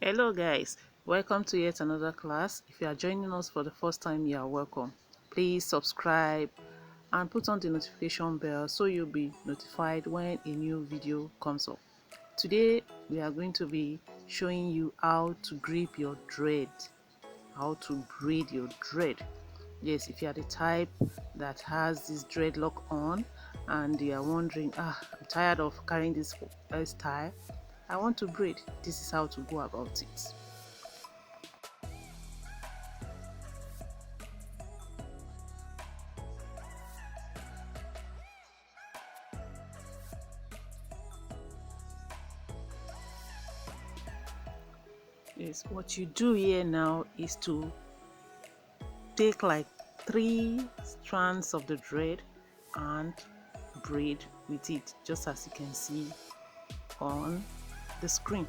Hello guys, welcome to yet another class. If you are joining us for the first time, you are welcome. Please subscribe and put on the notification bell so you'll be notified when a new video comes up. Today we are going to be showing you how to grip your dred, how to braid your dred. Yes, if you are the type that has this dreadlock on and you are wondering, I'm tired of carrying this hairstyle, I want to braid. This is how to go about it. Yes, what you do here now is to take like 3 strands of the dred and braid with it, just as you can see on the screen.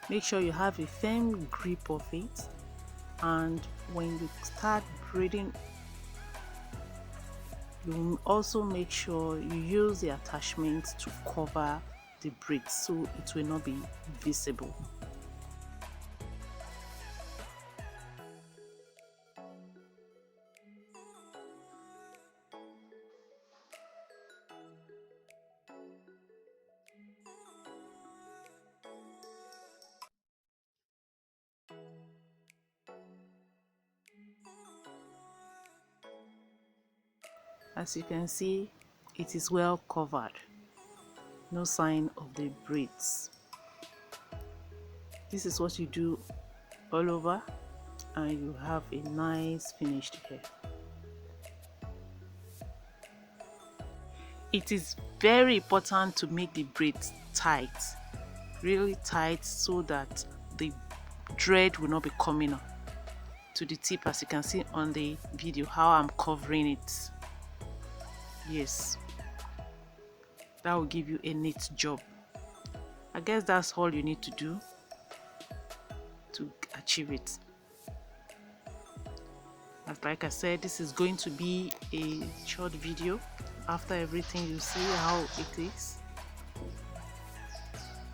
Make sure you have a firm grip of it, and when you start braiding, you also make sure you use the attachment to cover the braid so it will not be visible. As you can see, it is well covered, no sign of the braids. This is what you do all over and you have a nice finished hair. It is very important to make the braids tight, really tight, so that the dred will not be coming up to the tip, as you can see on the video how I'm covering it. Yes, that will give you a neat job. I guess that's all you need to do to achieve it. As like I said, this is going to be a short video. After everything, you see how it is.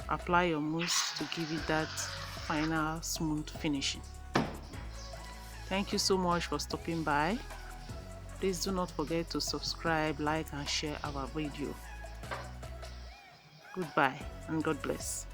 Apply your mousse to give it that final smooth finishing. Thank you so much for stopping by. Please do not forget to subscribe, like and share our video. Goodbye and God bless.